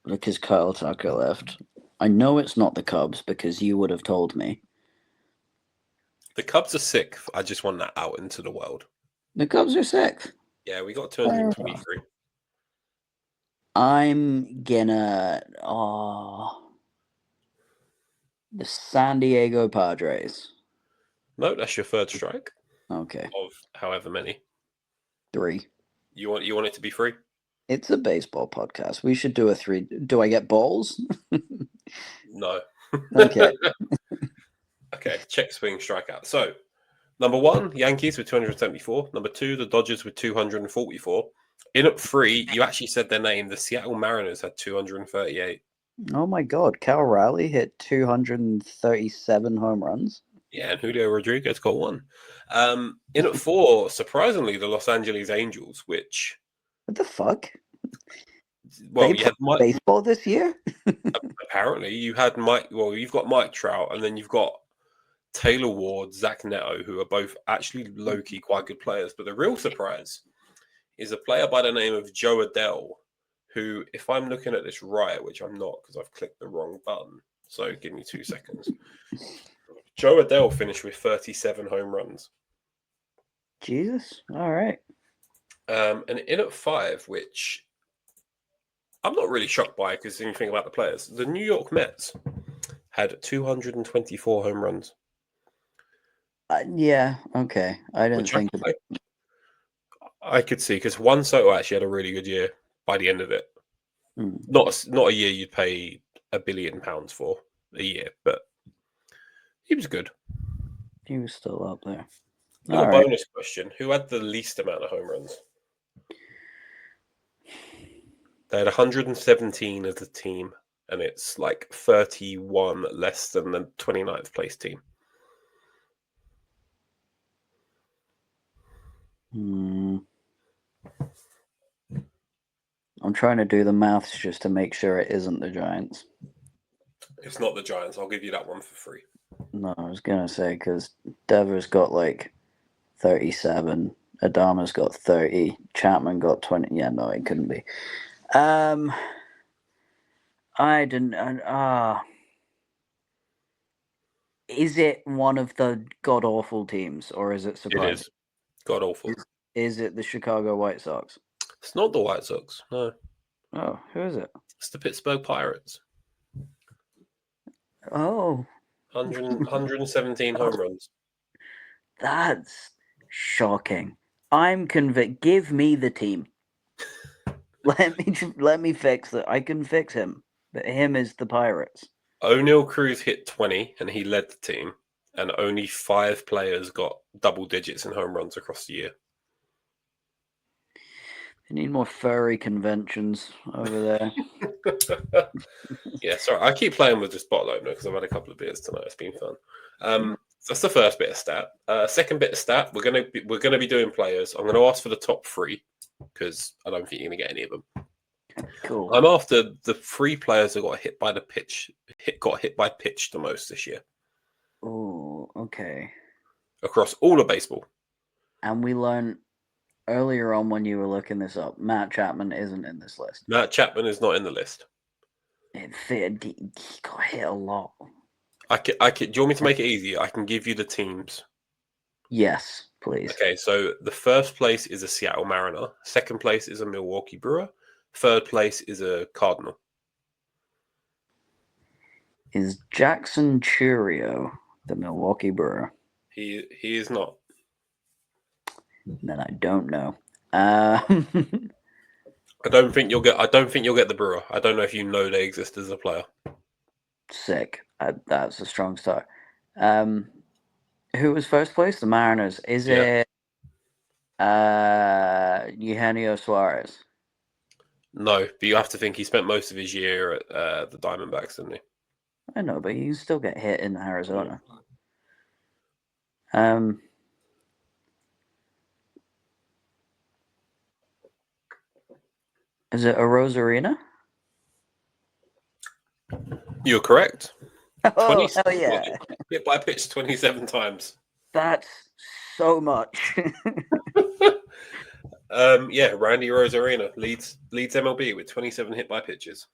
because Kyle Tucker left. I know it's not the Cubs because you would have told me. The Cubs are sixth. I just want that out into the world. The Cubs are sixth. Yeah, we got 223. I'm gonna the San Diego Padres. No, that's your third strike Okay, of however many. 3. You want it to be free? It's a baseball podcast. We should do a 3. Do I get balls? No. Okay. Okay, check swing strikeout. So, number 1, Yankees with 274. Number 2, the Dodgers with 244. In at 3, you actually said their name. The Seattle Mariners had 238. Oh my God, Cal Raleigh hit 237 home runs. Yeah, and Julio Rodriguez got 1. In at 4, surprisingly, the Los Angeles Angels, which... What the fuck? Well, They you had played baseball this year? apparently you had Mike. Well, you've got Mike Trout, and then you've got Taylor Ward, Zach Neto, who are both actually low key quite good players. But the real surprise is a player by the name of Joe Adele, who, if I'm looking at this right, which I'm not because I've clicked the wrong button. So give me 2 seconds. Joe Adele finished with 37 home runs. Jesus. All right. And in at 5, which I'm not really shocked by because when you think about the players, the New York Mets had 224 home runs. Yeah. Okay. I didn't Which think. I could see because Juan Soto actually had a really good year by the end of it. Not a year you'd pay £1 billion for a year, but he was good. He was still up there. Little bonus question: who had the least amount of home runs? They had 117 as a team, and it's like 31 less than the 29th place team. I'm trying to do the maths just to make sure it isn't the Giants. It's not the Giants. I'll give you that one for free. No, I was going to say because Devers got like 37, Adama's got 30, Chapman got 20. Yeah, no, it couldn't be. I didn't. Is it one of the god awful teams, or is it surprising? It is god awful. Is it the Chicago White Sox? It's not the White Sox. No. Oh, who is it? It's the Pittsburgh Pirates. Oh, 117 home runs. That's shocking. I'm convinced. Give me the team. Let me fix it. I can fix him. But him is the Pirates. O'Neal Cruz hit 20 and he led the team, and only 5 players got double digits in home runs across the year. They need more furry conventions over there. Yeah, sorry. I keep playing with this bottle opener because I've had a couple of beers tonight. It's been fun. So that's the first bit of stat. Second bit of stat, we're gonna be doing players. I'm gonna ask for the top 3 because I don't think you're gonna get any of them. Cool. I'm after the 3 players that got hit by pitch the most this year. Oh, okay. Across all of baseball. And we learned earlier on when you were looking this up, Matt Chapman isn't in this list. Matt Chapman is not in the list. He got hit a lot. Do you want me to make it easier? I can give you the teams. Yes, please. Okay, so the first place is a Seattle Mariner. Second place is a Milwaukee Brewer. Third place is a Cardinal. Is Jackson Churio the Milwaukee Brewer? He is not. Then I don't know. I don't think you'll get the Brewer. I don't know if you know they exist as a player. Sick. That's a strong start. Who was first place? The Mariners. Is it Eugenio Suarez? No, but you have to think he spent most of his year at the Diamondbacks, didn't he? I know, but you still get hit in Arizona. Is it a Rosarina? You're correct. Oh, hell yeah. Hit by pitch 27 times. That's so much. Randy Rosarena leads MLB with 27 hit by pitches.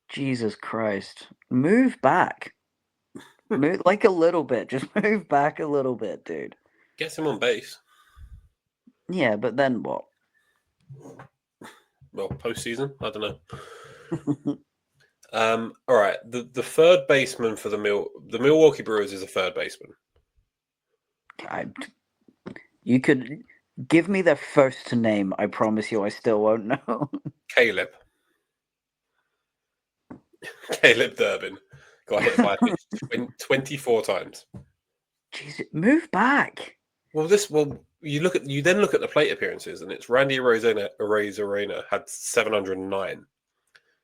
Jesus Christ. Move back. Move like a little bit. Just move back a little bit, dude. Gets him on base. Yeah, but then what? Well, postseason, I don't know. All right. The third baseman for the Milwaukee Brewers is a third baseman. You could give me their first name. I promise you, I still won't know. Caleb Durbin got hit by a pitch 24 times. Jesus, move back. Well, you then look at the plate appearances, and it's Randy Arozarena had 709.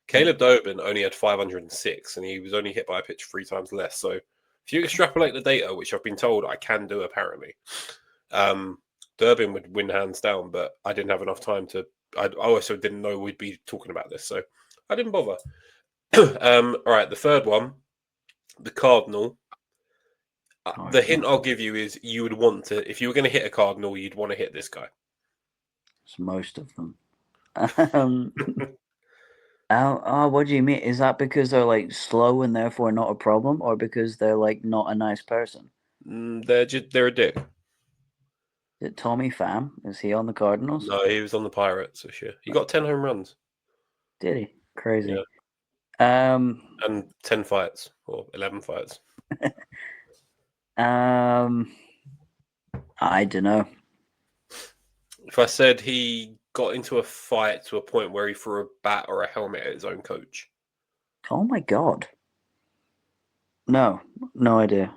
Caleb Durbin only had 506, and he was only hit by a pitch 3 times less. So if you extrapolate the data, which I've been told I can do apparently, Durbin would win hands down, but I didn't have enough time to. I also didn't know we'd be talking about this, so I didn't bother. All right, the third one, the Cardinal. The hint I'll give you is you would want to, if you were going to hit a Cardinal, you'd want to hit this guy. It's most of them. What do you mean? Is that because they're like slow and therefore not a problem, or because they're like not a nice person? They're a dick. Is it Tommy Pham? Is he on the Cardinals? No, he was on the Pirates this year. He got 10 home runs. Did he? Crazy. Yeah. And 10 fights or 11 fights. I don't know. If I said he got into a fight to a point where he threw a bat or a helmet at his own coach. Oh my god. No idea.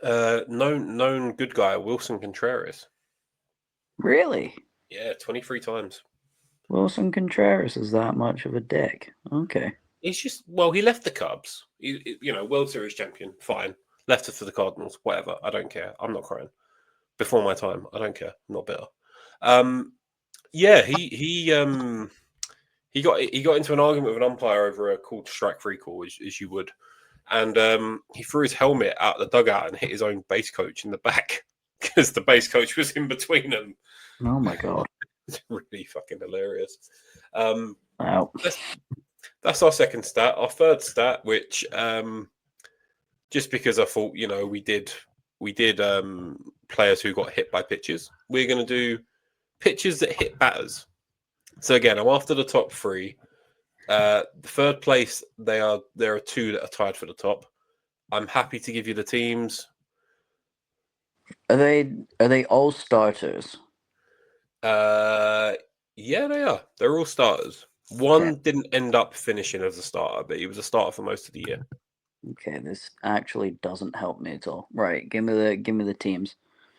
Known good guy, Wilson Contreras. Really? Yeah, 23 times. Wilson Contreras is that much of a dick. Okay. He's just, he left the Cubs. World Series champion, fine. Left it for the Cardinals, whatever. I don't care. I'm not crying. Before my time, I don't care. I'm not bitter. He got into an argument with an umpire over a called strike free call, as you would, and he threw his helmet out the dugout and hit his own base coach in the back because the base coach was in between them. Oh my god, it's really fucking hilarious. Wow. That's our second stat. Our third stat, which just because I thought we did players who got hit by pitches, we're going to do pitches that hit batters. So again, I'm after the top 3. The third place, there are 2 that are tied for the top. I'm happy to give you the teams. Are they all starters? Yeah, they are. They're all starters. One didn't end up finishing as a starter, but he was a starter for most of the year. Okay, this actually doesn't help me at all. Right, give me the teams.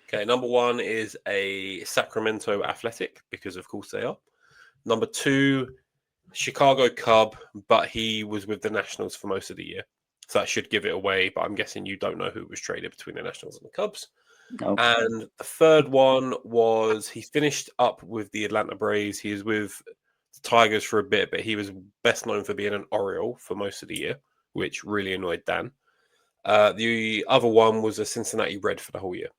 Okay, number 1 is a Sacramento Athletic, because of course they are. Number 2, Chicago Cub, but he was with the Nationals for most of the year. So that should give it away, but I'm guessing you don't know who was traded between the Nationals and the Cubs. Nope. And the third one was he finished up with the Atlanta Braves. He was with the Tigers for a bit, but he was best known for being an Oriole for most of the year, which really annoyed Dan. The other one was a Cincinnati Red for the whole year.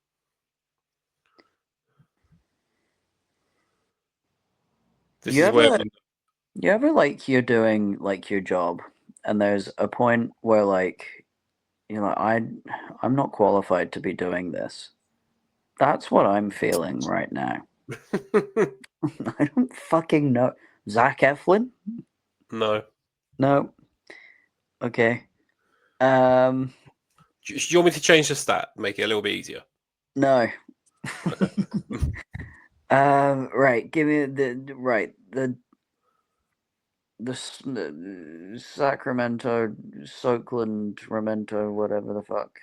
You ever like you're doing like your job and there's a point where like you're like I'm not qualified to be doing this. That's what I'm feeling right now. I don't fucking know. Zach Eflin? No. Okay. Do you want me to change the stat, make it a little bit easier? No. Okay. Right. Give me the Sacramento, Soakland, Remento, whatever the fuck.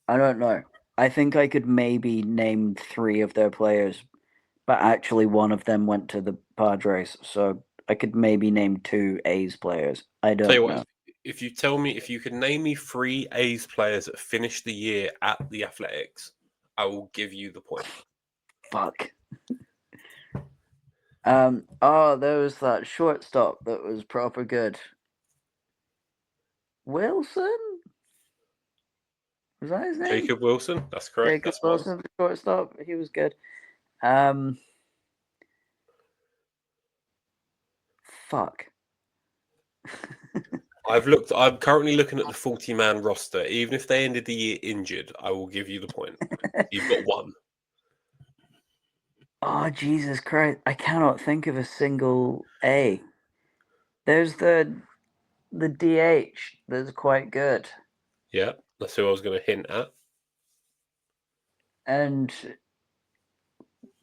I don't know. I think I could maybe name 3 of their players, but actually one of them went to the Padres, so I could maybe name 2 A's players. I don't know. What, if you can name me 3 A's players that finished the year at the Athletics, I will give you the point. Fuck. There was that shortstop that was proper good. Wilson? Was that his name? Jacob Wilson, that's correct. Jacob Wilson, the shortstop. He was good. fuck. I'm currently looking at the 40-man roster. Even if they ended the year injured, I will give you the point. You've got one. Oh, Jesus Christ. I cannot think of a single A. There's the DH that's quite good. Yeah, that's who I was going to hint at. And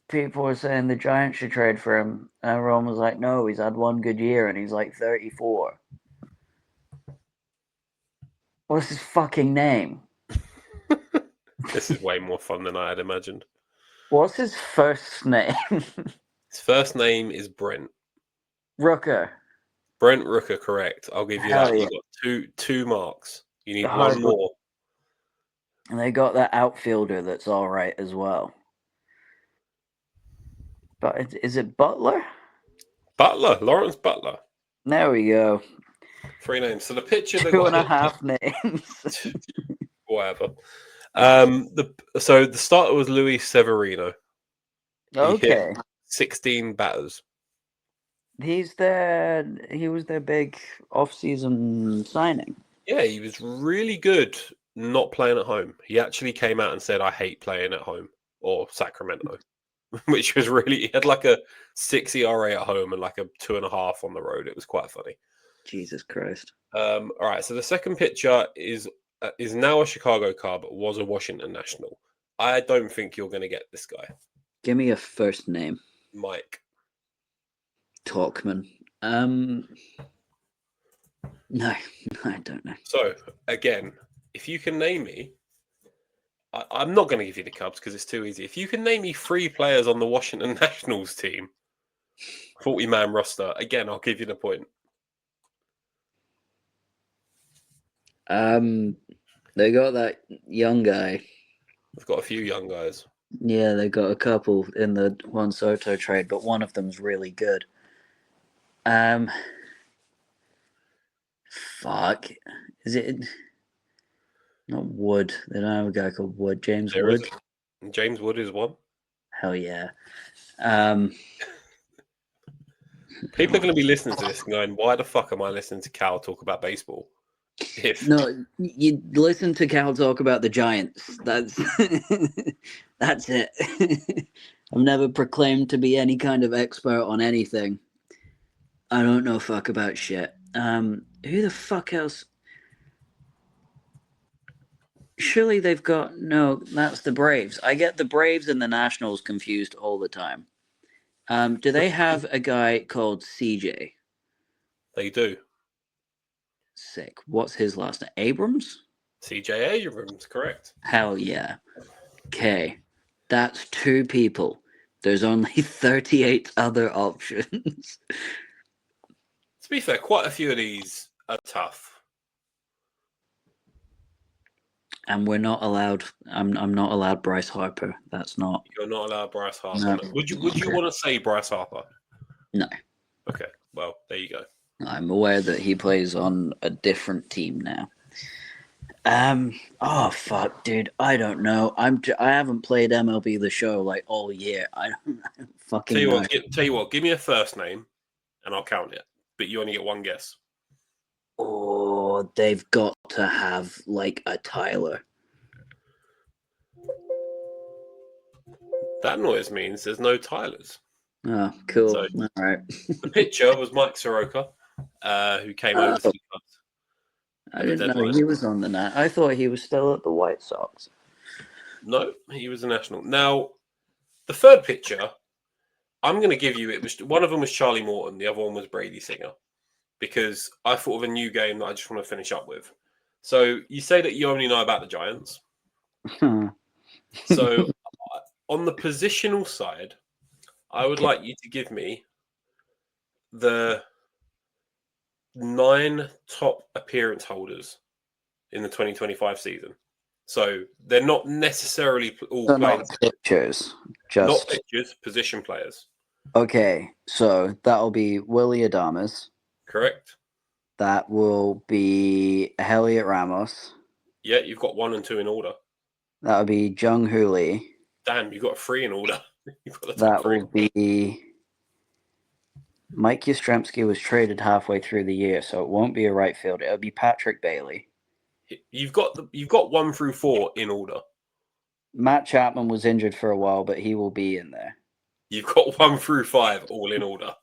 people were saying the Giants should trade for him. And everyone was like, no, he's had one good year and he's like 34. What's his fucking name? This is way more fun than I had imagined. What's his first name? His first name is Brent. Rooker. Brent Rooker, correct. I'll give you Hell that. yeah. You got two marks. You need Hard one more. And they got that outfielder that's all right as well. But is it Butler? Butler, Lawrence Butler. There we go. 3 names. So the pitcher that Two got and a hit, half names. whatever. So the starter was Luis Severino. He Okay. hit 16 batters. He was their big off-season signing. Yeah, he was really good not playing at home. He actually came out and said, I hate playing at home or Sacramento, which was really, he had like a 6 ERA at home and like a 2.5 on the road. It was quite funny. Jesus Christ. All right, so the second pitcher is now a Chicago Cub, but was a Washington National. I don't think you're going to get this guy. Give me a first name. Mike. Talkman. No, I don't know. So, again, if you can name me, I'm not going to give you the Cubs because it's too easy. If you can name me 3 players on the Washington Nationals team, 40-man roster, again, I'll give you the point. They got that young guy. We've got a few young guys. Yeah, they got a couple in the Juan Soto trade, but one of them's really good. Fuck. Is it not Wood? They don't have a guy called Wood. James Wood? James Wood is one. Hell yeah. People are going to be listening to this and going, why the fuck am I listening to Cal talk about baseball? No, you listen to Cal talk about the Giants. That's that's it. I've never proclaimed to be any kind of expert on anything. I don't know fuck about shit. Who the fuck else? Surely they've got no. That's the Braves. I get the Braves and the Nationals confused all the time. Do they have a guy called CJ? They do. Sick. What's his last name? Abrams? CJ Abrams, correct. Hell yeah. Okay. That's 2 people. There's only 38 other options. To be fair, quite a few of these are tough. And we're not allowed. I'm not allowed Bryce Harper. That's not. You're not allowed Bryce Harper. No. Would you want to say Bryce Harper? No. Okay. Well, there you go. I'm aware that he plays on a different team now. Oh fuck, dude. I don't know. I haven't played MLB The Show like all year. I don't fucking know. Tell you what. Give me a first name, and I'll count it. But you only get one guess. Oh, they've got to have like a Tyler. That noise means there's no Tylers. Oh, cool. So, all right. The pitcher was Mike Soroka, who came over to the Cubs. I didn't know he was on the Nat. I thought he was still at the White Sox. No, he was a National. Now, the third pitcher, I'm going to give you, one of them was Charlie Morton, the other one was Brady Singer, because I thought of a new game that I just want to finish up with. So you say that you only know about the Giants. So on the positional side, I would like you to give me the 9 top appearance holders in the 2025 season. So they're not necessarily all playing. Not pitchers, Not pitchers, position players. Okay, so that'll be Willie Adames. Correct. That will be Heliot Ramos. Yeah, you've got 1 and 2 in order. That'll be Jung Hoo Lee. Damn, you've got 3 in order. That will be Mike Yastrzemski was traded halfway through the year, so it won't be a right fielder. It'll be Patrick Bailey. You've got 1 through 4 in order. Matt Chapman was injured for a while, but he will be in there. You've got 1 through 5 all in order.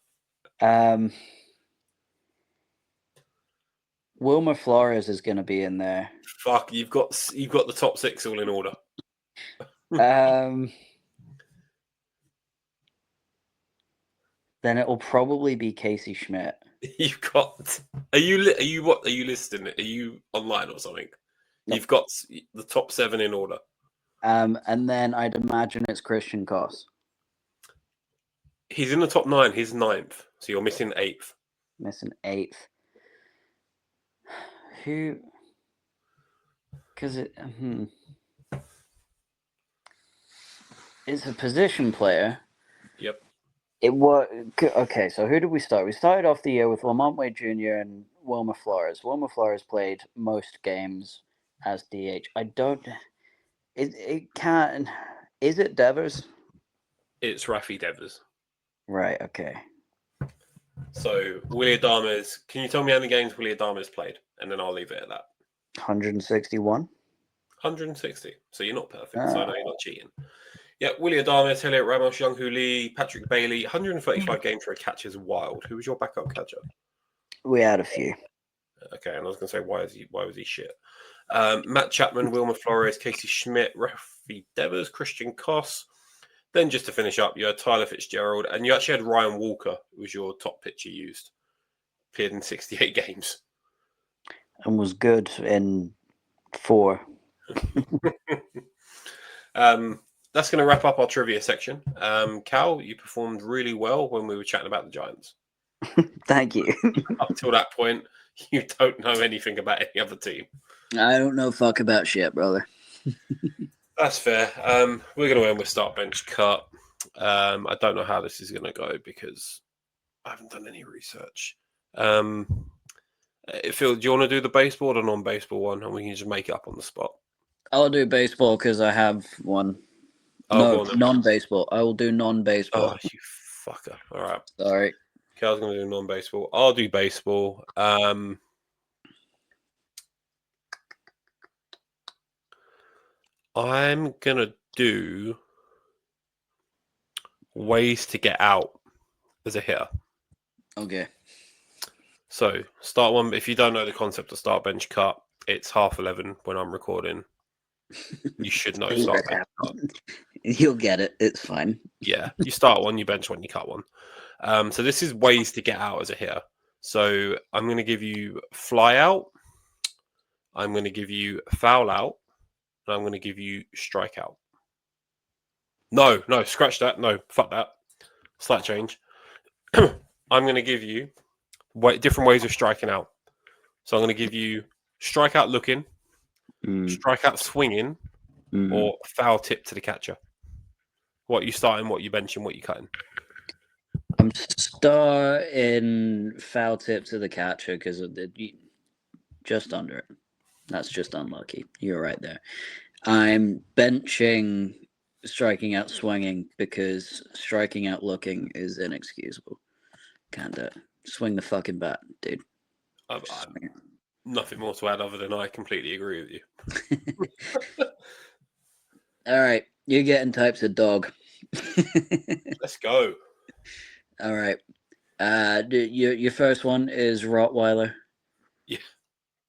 Wilmer Flores is going to be in there. Fuck, you've got the top 6 all in order. Then it will probably be Casey Schmidt. You've got. Are you listing it? Are you online or something? Nope. You've got the top 7 in order. And then I'd imagine it's Christian Koss. He's in the top 9. He's 9th. So you're missing 8th. Missing 8th. Who? Because it's a position player. Yep. It was okay. So who did we start? We started off the year with Lamont Wade Jr. and Wilmer Flores. Wilmer Flores played most games as DH. I don't. It can't. Is it Devers? It's Rafi Devers. Right. Okay. So Willie Adames. Can you tell me how many games Willie Adames played, and then I'll leave it at that. 161. 160. So you're not perfect. So I know you're not cheating. Yeah, Willie Adames, Elliot Ramos, Young-Hoo Lee, Patrick Bailey, 135 games for a catcher's wild. Who was your backup catcher? We had a few. Okay, and I was going to say, why was he shit? Matt Chapman, Wilmer Flores, Casey Schmidt, Rafi Devers, Christian Koss. Then just to finish up, you had Tyler Fitzgerald, and you actually had Ryan Walker, who was your top pitcher used. Appeared in 68 games. And was good in 4. That's going to wrap up our trivia section. Cal, you performed really well when we were chatting about the Giants. Thank you. Up till that point, you don't know anything about any other team. I don't know fuck about shit, brother. That's fair. We're going to end with start bench cut. I don't know how this is going to go because I haven't done any research. Phil, do you want to do the baseball or the non-baseball one, and we can just make it up on the spot? I'll do baseball because I have one. No, non-baseball. I will do non-baseball. Oh, you fucker. All right. Sorry. Cal's going to do non-baseball. I'll do baseball. I'm going to do ways to get out as a hitter. Okay. So, start one. If you don't know the concept of start bench cut, it's 11:30 when I'm recording. You should know start bench cut. You'll get it. It's fine. Yeah. You start one, you bench one, you cut one. So this is ways to get out as a hitter. So I'm going to give you fly out. I'm going to give you foul out. And I'm going to give you strike out. No, scratch that. No, fuck that. Slight change. I'm going to give you different ways of striking out. So I'm going to give you strike out looking, strike out swinging, or foul tip to the catcher. What you starting, what you benching, what you cutting? I'm starting foul tip to the catcher because of just under it. That's just unlucky. You're right there. I'm benching striking out swinging because striking out looking is inexcusable. Can't do it. Swing the fucking bat, dude. Nothing more to add other than I completely agree with you. All right. You're getting types of dog. Let's go. All right. Your first one is Rottweiler. Yeah.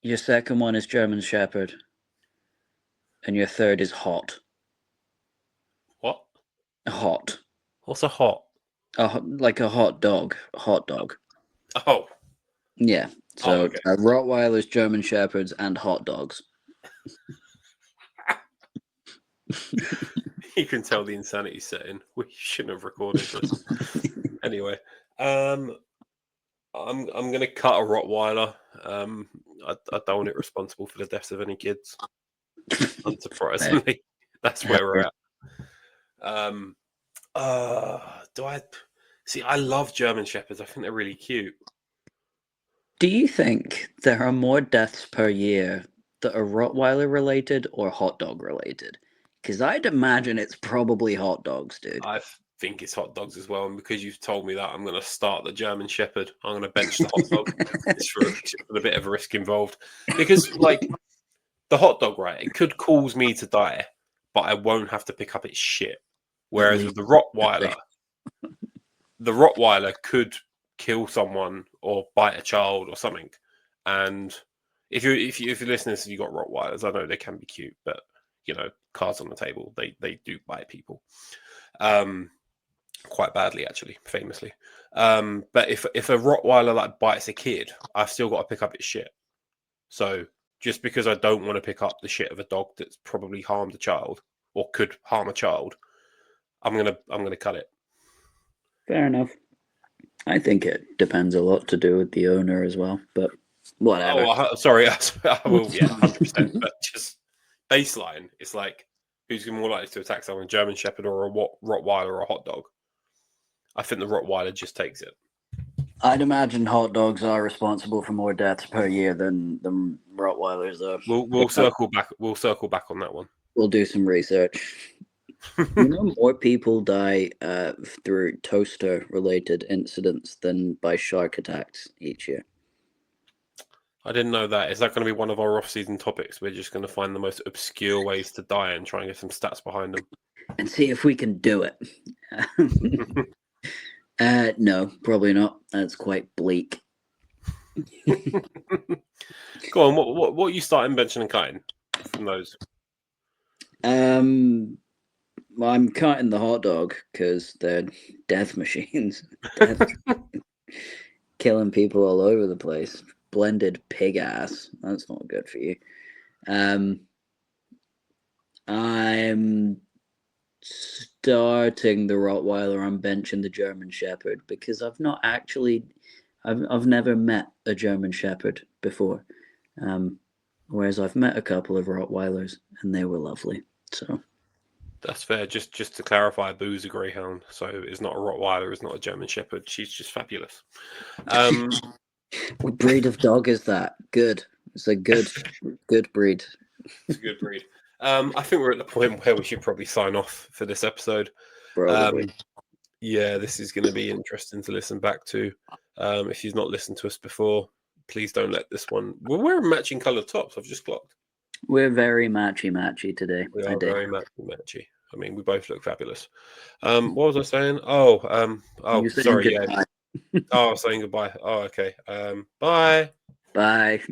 Your second one is German Shepherd. And your third is hot. What? Hot. What's a hot? Like a hot dog. A hot dog. Oh. Yeah. So Rottweilers, German Shepherds, and hot dogs. You can tell the insanity setting. We shouldn't have recorded this. Anyway, I'm going to cut a Rottweiler. I don't want it responsible for the deaths of any kids. Unsurprisingly, that's where we're at. Do I see? I love German Shepherds. I think they're really cute. Do you think there are more deaths per year that are Rottweiler related or hot dog related? Because I'd imagine it's probably hot dogs, dude. I think it's hot dogs as well. And because you've told me that, I'm going to start the German Shepherd. I'm going to bench the hot dog just for a bit of a risk involved. Because, like, the hot dog, right, it could cause me to die, but I won't have to pick up its shit. Whereas with the Rottweiler could kill someone or bite a child or something. And if you're listening, if you've got Rottweilers, I know they can be cute, but you know, cards on the table, they do bite people, quite badly actually, famously. But if a Rottweiler like bites a kid, I've still got to pick up its shit. So just because I don't want to pick up the shit of a dog that's probably harmed a child or could harm a child, I'm gonna cut it. Fair enough. I think it depends a lot to do with the owner as well, but whatever. Oh, sorry. I will, 100%. But just baseline, it's like, who's more likely to attack someone, a German Shepherd or a Rottweiler or a hot dog? I think the Rottweiler just takes it. I'd imagine hot dogs are responsible for more deaths per year than Rottweilers, though. We'll circle back. We'll circle back on that one. We'll do some research. You know, more people die through toaster-related incidents than by shark attacks each year. I didn't know that. Is that going to be one of our off-season topics? We're just going to find the most obscure ways to die and try and get some stats behind them. And see if we can do it. No, probably not. That's quite bleak. Go on. What are you starting benching and cutting from those? Well, I'm cutting the hot dog because they're death machines. Killing people all over the place. Blended pig ass. That's not good for you. I'm starting the Rottweiler. I'm benching the German Shepherd because I've never met a German Shepherd before. Whereas I've met a couple of Rottweilers and they were lovely. So that's fair. Just to clarify, Boo's a greyhound, so it's not a Rottweiler, it's not a German Shepherd. She's just fabulous. What breed of dog is that? Good. It's a good breed. It's a good breed. I think we're at the point where we should probably sign off for this episode. Probably. Yeah, this is going to be interesting to listen back to. If you've not listened to us before, please don't let this one. We're wearing matching coloured tops. I've just clocked. We're very matchy today. We are very matchy. I mean, we both look fabulous. What was I saying? Sorry. Goodbye. Yeah. Oh, I was saying goodbye. Oh, okay. Bye. Bye.